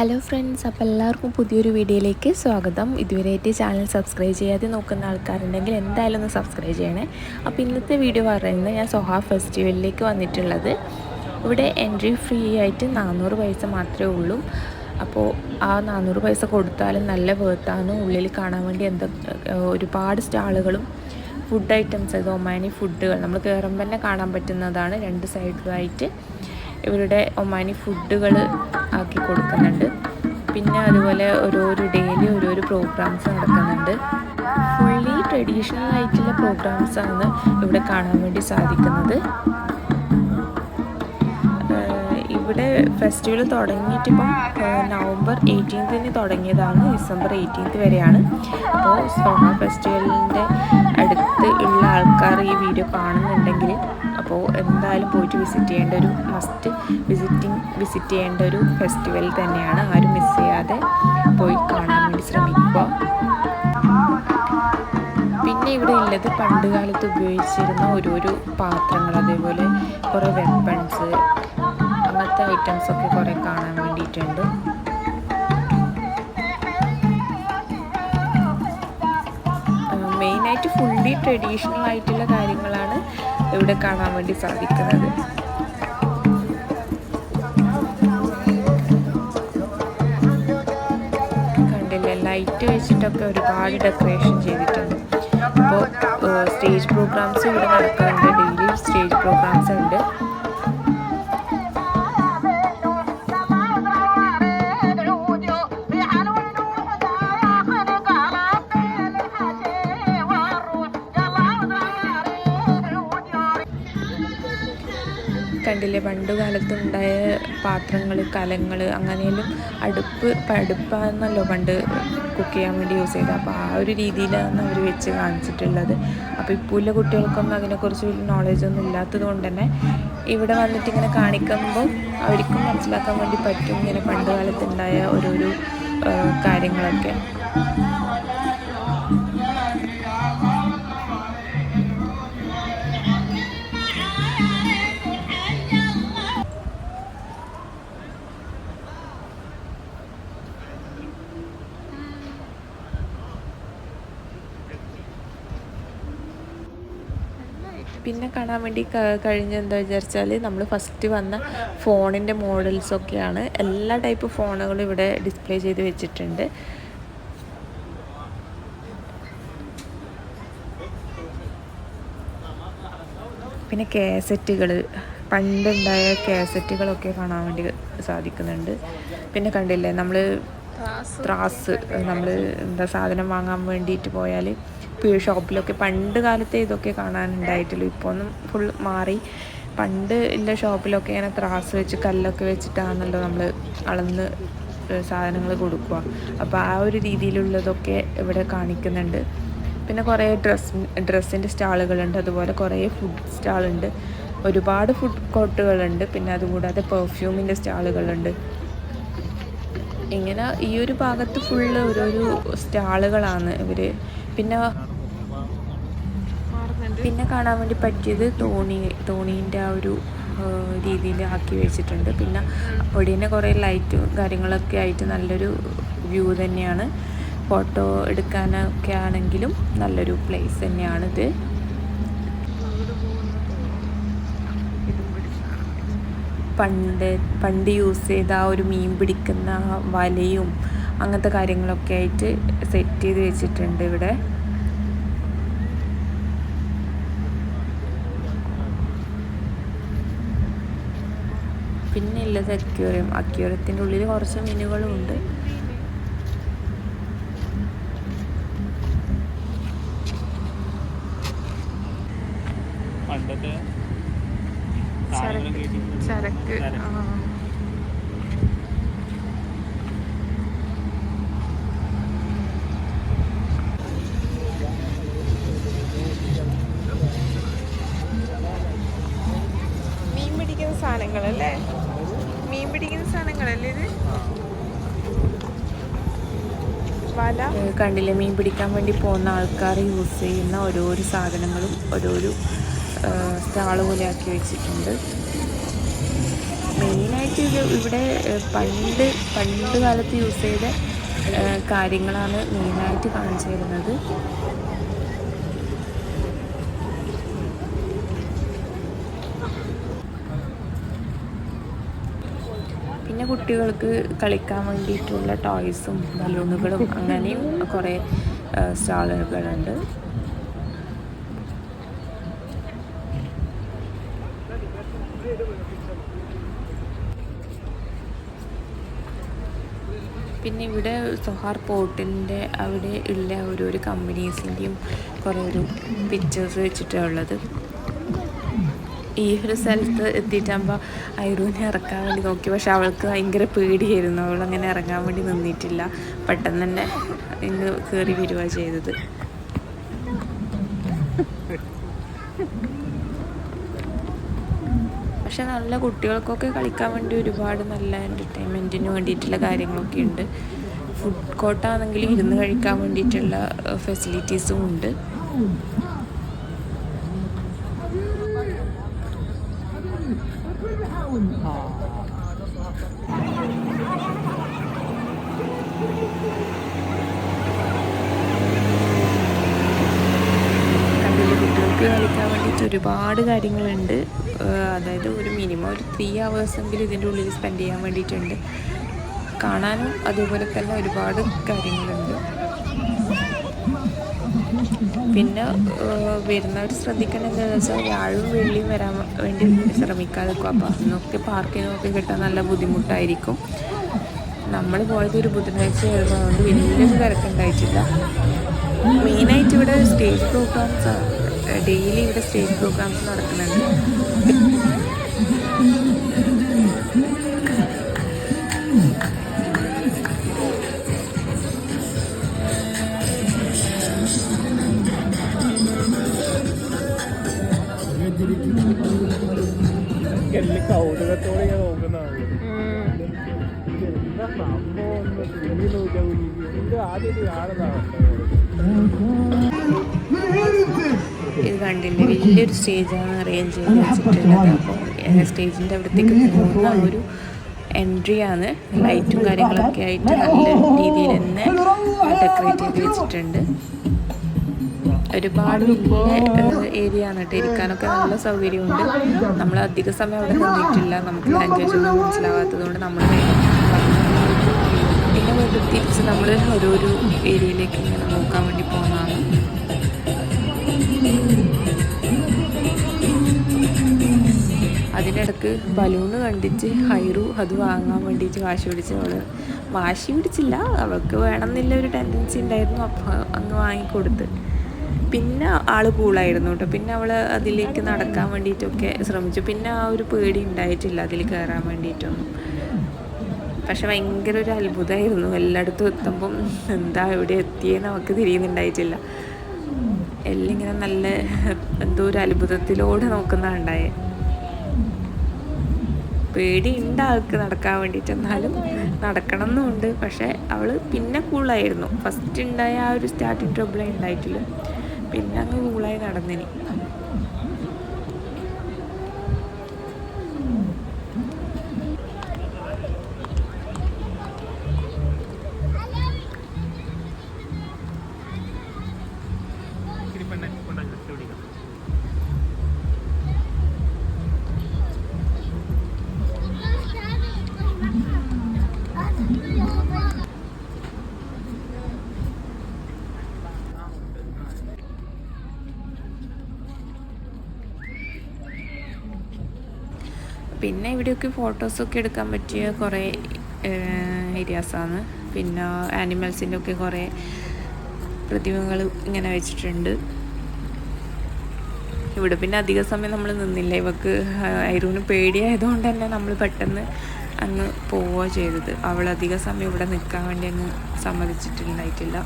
Hello friends, അപ്പോൾ എല്ലാവർക്കും പുതിയൊരു വീഡിയോയിലേക്ക് സ്വാഗതം. ഇതുവരെയായിട്ട് ചാനൽ സബ്സ്ക്രൈബ് ചെയ്യാതെ നോക്കുന്ന ആൾക്കാരുണ്ടെങ്കിൽ എന്തായാലും ഒന്ന് സബ്സ്ക്രൈബ് ചെയ്യണേ. അപ്പോൾ ഇന്നത്തെ വീഡിയോ പറയുന്നത് ഞാൻ സൊഹ ഫെസ്റ്റിവലിലേക്ക് വന്നിട്ടുള്ളത്. ഇവിടെ എൻട്രി ഫ്രീ ആയിട്ട് 400 പൈസ മാത്രമേ ഉള്ളൂ. അപ്പോൾ ആ 400 പൈസ കൊടുത്താലും നല്ല വേർത്താണ്. ഉള്ളിൽ കാണാൻ വേണ്ടി ഒരുപാട് സ്റ്റാളുകളും ഫുഡ് ഐറ്റംസ്, ഒമാനി ഫുഡുകൾ നമ്മൾ കയറുമ്പോൾ തന്നെ കാണാൻ പറ്റുന്നതാണ്. രണ്ട് സൈഡിലായിട്ട് ഇവരുടെ ഒമാനി ഫുഡുകൾ ആക്കി കൊടുക്കുന്നുണ്ട്. പിന്നെ അതുപോലെ ഡെയിലി ഓരോരോ പ്രോഗ്രാംസ് നടക്കുന്നുണ്ട്. ഫുള്ളി ട്രഡീഷണൽ ആയിട്ടുള്ള പ്രോഗ്രാംസാണ് ഇവിടെ കാണാൻ വേണ്ടി സാധിക്കുന്നത്. ഇവിടെ ഫെസ്റ്റിവൽ തുടങ്ങിയിട്ടിപ്പം നവംബർ 18 തുടങ്ങിയതാണ്, ഡിസംബർ 18 വരെയാണ്. അപ്പോൾ സൊഹ ഫെസ്റ്റിവലിൻ്റെ അടുത്ത് ഉള്ള ആൾക്കാർ ഈ വീഡിയോ കാണുന്നുണ്ടെങ്കിൽ അപ്പോൾ എന്തായാലും പോയിട്ട് മസ്റ്റ് വിസിറ്റ് ചെയ്യേണ്ട ഒരു ഫെസ്റ്റിവൽ തന്നെയാണ്. ആരും മിസ് ചെയ്യാതെ പോയി കാണാൻ വേണ്ടി ശ്രമിക്കുക. പിന്നെ ഇവിടെ ഉള്ളത് പണ്ട് കാലത്ത് ഉപയോഗിച്ചിരുന്ന ഓരോരോ പാത്രങ്ങൾ, അതേപോലെ കുറേ വെപ്പൺസ്, അങ്ങനത്തെ ഐറ്റംസൊക്കെ കുറേ കാണാൻ വേണ്ടിയിട്ടുണ്ട്. മെയിനായിട്ട് ഫുള്ളി ട്രഡീഷണൽ ആയിട്ടുള്ള കാര്യങ്ങളാണ് ഇവിടെ കാണാൻ വേണ്ടി സാധിക്കുന്നത്. കണ്ടില്ലേ, ലൈറ്റ് വെച്ചിട്ടൊക്കെ ഒരുപാട് ഡെക്കറേഷൻ ചെയ്തിട്ടുണ്ട്. അപ്പോൾ സ്റ്റേജ് പ്രോഗ്രാംസ് ഇവിടെ നടക്കുന്നുണ്ട്. ഡെയിലി സ്റ്റേജ് പ്രോഗ്രാംസ് ഉണ്ട്. കണ്ടില്ലേ, പണ്ട് കാലത്തുണ്ടായ പാത്രങ്ങൾ, കലങ്ങൾ, അങ്ങനെയെല്ലാം അടുപ്പാണെന്നല്ലോ പണ്ട് കുക്ക് ചെയ്യാൻ വേണ്ടി യൂസ് ചെയ്തത്. അപ്പോൾ ആ ഒരു രീതിയിലാണ് അവർ വെച്ച് കാണിച്ചിട്ടുള്ളത്. അപ്പോൾ ഇപ്പോഴുള്ള കുട്ടികൾക്കൊന്നും അതിനെക്കുറിച്ച് വലിയ നോളേജൊന്നും ഇല്ലാത്തത് കൊണ്ട് തന്നെ ഇവിടെ വന്നിട്ട് ഇങ്ങനെ കാണിക്കുമ്പോൾ അവർക്കും മനസ്സിലാക്കാൻ വേണ്ടി പറ്റും ഇങ്ങനെ പണ്ട് കാലത്തുണ്ടായ ഓരോരോ കാര്യങ്ങളൊക്കെ. പിന്നെ കാണാൻ വേണ്ടി കഴിഞ്ഞെന്താ വിചാരിച്ചാൽ, നമ്മൾ ഫസ്റ്റ് വന്ന ഫോണിൻ്റെ മോഡൽസൊക്കെയാണ്. എല്ലാ ടൈപ്പ് ഫോണുകളും ഇവിടെ ഡിസ്പ്ലേ ചെയ്ത് വെച്ചിട്ടുണ്ട്. പിന്നെ കാസറ്റുകൾ, പണ്ടുണ്ടായ കാസറ്റുകളൊക്കെ കാണാൻ വേണ്ടി സാധിക്കുന്നുണ്ട്. പിന്നെ കണ്ടില്ലേ, നമ്മൾ ത്രാസ്, നമ്മൾ സാധനം വാങ്ങാൻ വേണ്ടിയിട്ട് പോയാൽ ഷോപ്പിലൊക്കെ പണ്ട് കാലത്തെ ഇതൊക്കെ കാണാനുണ്ടായിട്ടുള്ളൂ. ഇപ്പോൾ ഒന്നും ഫുൾ മാറി. പണ്ട് ഉള്ള ഷോപ്പിലൊക്കെ ഇങ്ങനെ ത്രാസ് വെച്ച് കല്ലൊക്കെ വെച്ചിട്ടാണല്ലോ നമ്മൾ അളന്ന് സാധനങ്ങൾ കൊടുക്കുക. അപ്പോൾ ആ ഒരു രീതിയിലുള്ളതൊക്കെ ഇവിടെ കാണിക്കുന്നുണ്ട്. പിന്നെ കുറേ ഡ്രസ്സിൻ്റെ സ്റ്റാളുകളുണ്ട്, അതുപോലെ കുറേ ഫുഡ് സ്റ്റാളുണ്ട്, ഒരുപാട് ഫുഡ് കോർട്ടുകളുണ്ട്. പിന്നെ അതുകൂടാതെ പെർഫ്യൂമിൻ്റെ സ്റ്റാളുകളുണ്ട്. ഇങ്ങനെ ഈ ഒരു ഭാഗത്ത് ഫുള്ള് ഓരോരോ സ്റ്റാളുകളാണ് ഇവർ. പിന്നെ കാണാൻ വേണ്ടി പറ്റിയത് തോണീൻ്റെ ആ ഒരു രീതിയിൽ ആക്കി വെച്ചിട്ടുണ്ട്. പിന്നെ അവിടെ തന്നെ കുറേ ലൈറ്റും കാര്യങ്ങളൊക്കെ ആയിട്ട് നല്ലൊരു വ്യൂ തന്നെയാണ്. ഫോട്ടോ എടുക്കാനൊക്കെ ആണെങ്കിലും നല്ലൊരു പ്ലേസ് തന്നെയാണിത്. പണ്ട് യൂസ് ചെയ്ത ആ ഒരു മീൻ പിടിക്കുന്ന വലയും അങ്ങനത്തെ കാര്യങ്ങളൊക്കെ ആയിട്ട് സെറ്റ് ചെയ്ത് വെച്ചിട്ടുണ്ട് ഇവിടെ. പിന്നെ ഉള്ളത് അക്വേറിയത്തിൻ്റെ ഉള്ളിൽ കുറച്ച് മീനുകളും ഉണ്ട്. ചരക്ക് മീൻ പിടിക്കുന്ന സാധനങ്ങളല്ലേ ഇത് വല. കണ്ടില്ലേ, മീൻ പിടിക്കാൻ വേണ്ടി പോകുന്ന ആൾക്കാർ യൂസ് ചെയ്യുന്ന ഓരോരോ സാധനങ്ങളും ഓരോരോ സ്റ്റാൾ പോലെ ആക്കി വെച്ചിട്ടുണ്ട്. മെയിനായിട്ട് മെയിനായിട്ട് ഇവിടെ പണ്ട് കാലത്ത് യൂസ് ചെയ്ത കാര്യങ്ങളാണ് മെയിനായിട്ട് കാണിച്ചു തരുന്നത്. പിന്നെ കുട്ടികൾക്ക് കളിക്കാൻ വേണ്ടിയിട്ടുള്ള ടോയ്സും ബലൂണുകളും അങ്ങനെയും കുറേ സ്റ്റാളുകളുണ്ട്. പിന്നെ ഇവിടെ സൊഹാർ പോർട്ടിൻ്റെ അവിടെ ഉള്ള ഓരോരോ കമ്പനീസിൻ്റെയും കുറേ ഒരു പിക്ചേഴ്സ് വെച്ചിട്ടാണ് ഉള്ളത്. ഈ ഒരു സ്ഥലത്ത് എത്തിയിട്ടാകുമ്പോൾ ഐറൂനെ ഇറക്കാൻ വേണ്ടി നോക്കി, പക്ഷെ അവൾക്ക് ഭയങ്കര പേടിയായിരുന്നു. അവളങ്ങനെ ഇറങ്ങാൻ വേണ്ടി നിന്നിട്ടില്ല, പെട്ടെന്ന് തന്നെ ഇങ്ങ് കയറി വരിക ചെയ്തത്. പക്ഷെ നല്ല കുട്ടികൾക്കൊക്കെ കളിക്കാൻ വേണ്ടി ഒരുപാട് നല്ല എൻ്റർടൈൻമെൻറ്റിന് വേണ്ടിയിട്ടുള്ള കാര്യങ്ങളൊക്കെ ഉണ്ട്. ഫുഡ് കോർട്ടാണെങ്കിൽ ഇരുന്ന് കഴിക്കാൻ വേണ്ടിയിട്ടുള്ള ഫെസിലിറ്റീസും ഉണ്ട്. കുട്ടികൾക്ക് കളിക്കാൻ വേണ്ടിയിട്ട് ഒരുപാട് കാര്യങ്ങളുണ്ട്. അതായത് ഒരു മിനിമം ഒരു 3 hours എങ്കിലും ഇതിൻ്റെ ഉള്ളിൽ സ്പെൻഡ് ചെയ്യാൻ വേണ്ടിയിട്ടുണ്ട്. കാണാനും അതേപോലെ തന്നെ ഒരുപാട് കാര്യങ്ങളുണ്ട്. പിന്നെ വരുന്നവർ ശ്രദ്ധിക്കേണ്ടത് എന്താണെന്ന് വെച്ചാൽ വ്യാഴവും വെള്ളിയും വരാൻ വേണ്ടി ശ്രമിക്കാതെ നിൽക്കും. അപ്പോൾ അന്നൊക്കെ പാർക്കിനൊക്കെ കിട്ടാൻ നല്ല ബുദ്ധിമുട്ടായിരിക്കും. നമ്മൾ പോയത് ഒരു ബുധനാഴ്ച ആയിരുന്നു, അതുകൊണ്ട് വലിയൊരു തിരക്കുണ്ടായിട്ടില്ല. മെയിനായിട്ട് ഇവിടെ സ്റ്റേജ് പ്രോഗ്രാംസ് ഡെയിലി ഇവിടെ സ്റ്റേജ് പ്രോഗ്രാംസ് നടക്കുന്നുണ്ട്. കൗതുകത്തോടെ ഞാൻ നോക്കുന്നതാണ്. എന്താ സംഭവം ഒന്ന് തുണി നോക്കാൻ ആദ്യം കാണുന്നതാണ്. ഇത് കണ്ടില്ലേ, വലിയൊരു സ്റ്റേജാണ് അറേഞ്ച് ചെയ്ത് വെച്ചിട്ടുള്ളത്. അപ്പോൾ സ്റ്റേജിൻ്റെ അവിടത്തേക്ക് പോകുന്ന ഒരു എൻട്രിയാണ്. ലൈറ്റും കാര്യങ്ങളൊക്കെ ആയിട്ട് നല്ല രീതിയിൽ തന്നെ ഡെക്കറേറ്റ് ചെയ്ത് വെച്ചിട്ടുണ്ട്. ഒരുപാട് വലിയ ഏരിയ ആണ് കേട്ടോ, ഇരിക്കാനൊക്കെ നല്ല സൗകര്യമുണ്ട്. നമ്മൾ അധിക സമയം അവിടെ നിന്നിട്ടില്ല, നമുക്ക് ലാംഗ്വേജ് ഒന്നും മനസ്സിലാവാത്തത് കൊണ്ട് നമ്മൾ പിന്നെ വീണ്ടും തിരിച്ച് നമ്മൾ ഓരോരോ ഏരിയയിലേക്ക് ഇങ്ങനെ നോക്കാൻ വേണ്ടി പോകുന്നതാണ്. അതിനിടക്ക് ബലൂണ് കണ്ടിട്ട് ഹൈറു അത് വാങ്ങാൻ വേണ്ടിയിട്ട് വാശി പിടിച്ചില്ല, അവൾക്ക് വേണമെന്നില്ല ഒരു ടെൻഡൻസി ഉണ്ടായിരുന്നു. അപ്പോൾ അങ്ങ് വാങ്ങിക്കൊടുത്ത്. പിന്നെ ആൾ കൂളായിരുന്നു കേട്ടോ. പിന്നെ അവൾ അതിലേക്ക് നടക്കാൻ വേണ്ടിയിട്ടൊക്കെ ശ്രമിച്ചു. പിന്നെ ആ ഒരു പേടി ഉണ്ടായിട്ടില്ല അതിൽ കയറാൻ വേണ്ടിയിട്ടൊന്നും. പക്ഷെ ഭയങ്കര ഒരു അത്ഭുതമായിരുന്നു. എല്ലായിടത്തും എത്തുമ്പം എന്താ എവിടെ എത്തിയെന്ന് അവൾക്ക് തിരിയുന്നുണ്ടായിട്ടില്ല. എല്ലാം ഇങ്ങനെ നല്ല എന്തോ ഒരു അത്ഭുതത്തിലൂടെ നോക്കുന്നതുണ്ടായേ. പേടി ഉണ്ട് ആൾക്ക് നടക്കാൻ വേണ്ടിയിട്ട്, എന്നാലും നടക്കണം എന്നുണ്ട്. പക്ഷേ അവൾ പിന്നെ കൂളായിരുന്നു. ഫസ്റ്റ് ഉണ്ടായ ആ ഒരു സ്റ്റാർട്ടിങ് ട്രബിളേ ഉണ്ടായിട്ടില്ല, പിന്നെ അങ്ങ് കൂളായി നടന്നിനി. പിന്നെ ഇവിടെയൊക്കെ ഫോട്ടോസൊക്കെ എടുക്കാൻ പറ്റിയ കുറേ ഏരിയാസാണ്. പിന്നെ ആനിമൽസിൻ്റെ ഒക്കെ കുറേ പ്രതിമകൾ ഇങ്ങനെ വെച്ചിട്ടുണ്ട്. ഇവിടെ പിന്നെ അധിക സമയം നമ്മൾ നിന്നില്ല. ഇവക്ക് ഐറൂന് പേടിയായതുകൊണ്ട് തന്നെ നമ്മൾ പെട്ടെന്ന് അങ്ങ് പോവുക ചെയ്തത്. അവൾ അധിക സമയം ഇവിടെ നിൽക്കാൻ വേണ്ടി അങ്ങ് സമ്മതിച്ചിട്ടുണ്ടായിട്ടില്ല.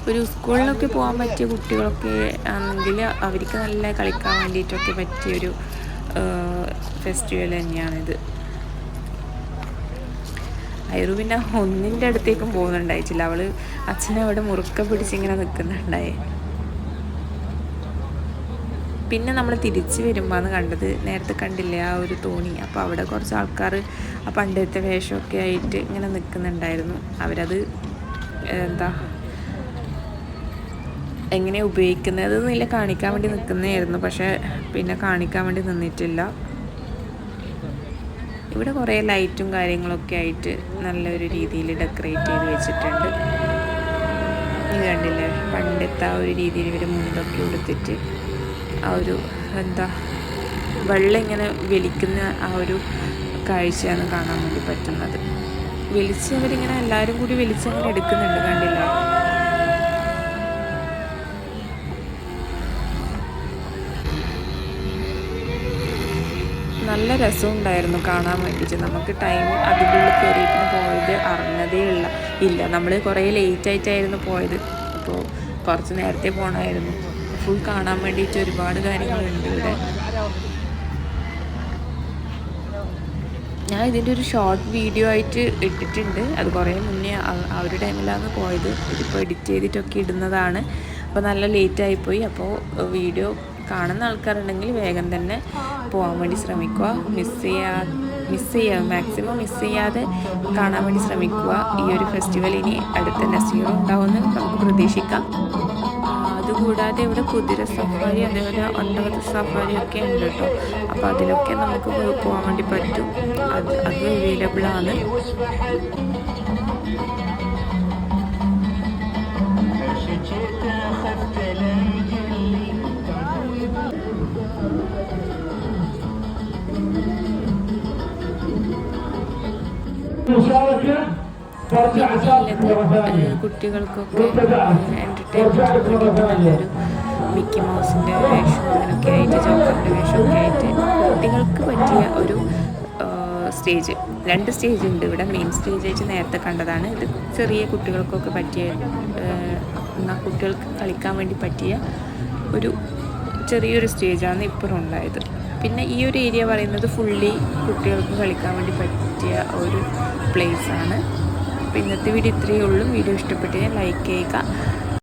ഒരു സ്കൂളിലൊക്കെ പോകാൻ പറ്റിയ കുട്ടികളൊക്കെ ആണെങ്കിൽ അവർക്ക് നല്ല കളിക്കാൻ വേണ്ടിയിട്ടൊക്കെ പറ്റിയൊരു ഫെസ്റ്റിവൽ തന്നെയാണിത്. ഐറു പിന്നെ ഒന്നിൻ്റെ അടുത്തേക്കും പോകുന്നുണ്ടായിട്ടില്ല. അവൾ അച്ഛനെ അവിടെ മുറുക്ക പിടിച്ചിങ്ങനെ നിൽക്കുന്നുണ്ടായേ. പിന്നെ നമ്മൾ തിരിച്ച് വരുമ്പോഴാണ് കണ്ടത്, നേരത്തെ കണ്ടില്ലേ ആ ഒരു തോണി. അപ്പോൾ അവിടെ കുറച്ച് ആൾക്കാർ ആ പണ്ടത്തെ വേഷമൊക്കെ ആയിട്ട് ഇങ്ങനെ നിൽക്കുന്നുണ്ടായിരുന്നു. അവരത് എന്താ എങ്ങനെ ഉപയോഗിക്കുന്നത് എന്നില്ല കാണിക്കാൻ വേണ്ടി നിൽക്കുന്നതായിരുന്നു. പക്ഷേ പിന്നെ കാണിക്കാൻ വേണ്ടി നിന്നിട്ടില്ല. ഇവിടെ കുറേ ലൈറ്റും കാര്യങ്ങളൊക്കെ ആയിട്ട് നല്ലൊരു രീതിയിൽ ഡെക്കറേറ്റ് ചെയ്ത് വെച്ചിട്ടുണ്ട്. ഇത് കണ്ടില്ലേ, പണ്ടത്തെ ആ ഒരു രീതിയിൽ ഇവർ മുണ്ടൊക്കെ എടുത്തിട്ട് ആ ഒരു എന്താ വെള്ളം ഇങ്ങനെ വലിക്കുന്ന ആ ഒരു കാഴ്ചയാണ് കാണാൻ വേണ്ടി പറ്റുന്നത്. വലിച്ച് അവരിങ്ങനെ എല്ലാവരും കൂടി വലിച്ചങ്ങനെ എടുക്കുന്നുണ്ട്, കണ്ടില്ലേ. നല്ല രസമുണ്ടായിരുന്നു കാണാൻ വേണ്ടിയിട്ട്. നമുക്ക് ടൈം അതിൻ്റെ ഉള്ളിൽ കയറിയിട്ട് പോയത് അറിഞ്ഞതേ ഇല്ല. നമ്മൾ കുറേ ലേറ്റായിട്ടായിരുന്നു പോയത്. അപ്പോൾ കുറച്ച് നേരത്തെ പോകണമായിരുന്നു. ഫുൾ കാണാൻ വേണ്ടിയിട്ട് ഒരുപാട് കാര്യങ്ങളുണ്ട് ഇവിടെ. ഞാൻ ഇതിൻ്റെ ഒരു ഷോർട്ട് വീഡിയോ ആയിട്ട് ഇട്ടിട്ടുണ്ട്. അത് കുറേ മുന്നേ ആ ഒരു ടൈമിലാണ് പോയത്. ഇതിപ്പോൾ എഡിറ്റ് ചെയ്തിട്ടൊക്കെ ഇടുന്നതാണ്. അപ്പോൾ നല്ല ലേറ്റായിപ്പോയി. അപ്പോൾ വീഡിയോ കാണുന്ന ആൾക്കാരുണ്ടെങ്കിൽ വേഗം തന്നെ പോകാൻ വേണ്ടി ശ്രമിക്കുക. മാക്സിമം മിസ് ചെയ്യാതെ കാണാൻ വേണ്ടി ശ്രമിക്കുക. ഈ ഒരു ഫെസ്റ്റിവൽ ഇനി അടുത്ത നസീറും ഉണ്ടാവുമെന്ന് നമുക്ക് പ്രതീക്ഷിക്കാം. അതുകൂടാതെ ഇവിടെ കുതിര സഫാരി, അതേപോലെ ഒട്ടക സഫാരി ഒക്കെ ഉണ്ട് കേട്ടോ. അപ്പോൾ അതിലൊക്കെ നമുക്ക് പോകാൻ വേണ്ടി പറ്റും. അത് അവൈലബിൾ ആണ്. കുട്ടികൾക്കൊക്കെ എൻ്റർടൈൻമെൻറ്റ് നല്ലൊരു മിക്കി മൗസിൻ്റെ വേഷം അങ്ങനെയൊക്കെ ആയിട്ട്, ജോക്കറിൻ്റെ വേഷമൊക്കെ ആയിട്ട് കുട്ടികൾക്ക് പറ്റിയ ഒരു സ്റ്റേജ്. 2 സ്റ്റേജ് ഉണ്ട് ഇവിടെ. മെയിൻ സ്റ്റേജായിട്ട് നേരത്തെ കണ്ടതാണ്. ഇത് ചെറിയ കുട്ടികൾക്കൊക്കെ പറ്റിയ, കുട്ടികൾക്ക് കളിക്കാൻ വേണ്ടി പറ്റിയ ഒരു ചെറിയൊരു സ്റ്റേജാണ് ഇപ്പോൾ ഉണ്ടായത്. പിന്നെ ഈ ഒരു ഏരിയ പറയുന്നത് ഫുള്ളി കുട്ടികൾക്ക് കളിക്കാൻ വേണ്ടി പറ്റിയ ഒരു പ്ലേസാണ്. അപ്പോൾ ഇന്നത്തെ വീഡിയോ ഇത്രയേ ഉള്ളൂ. വീഡിയോ ഇഷ്ടപ്പെട്ട് ലൈക്ക് ചെയ്യുക.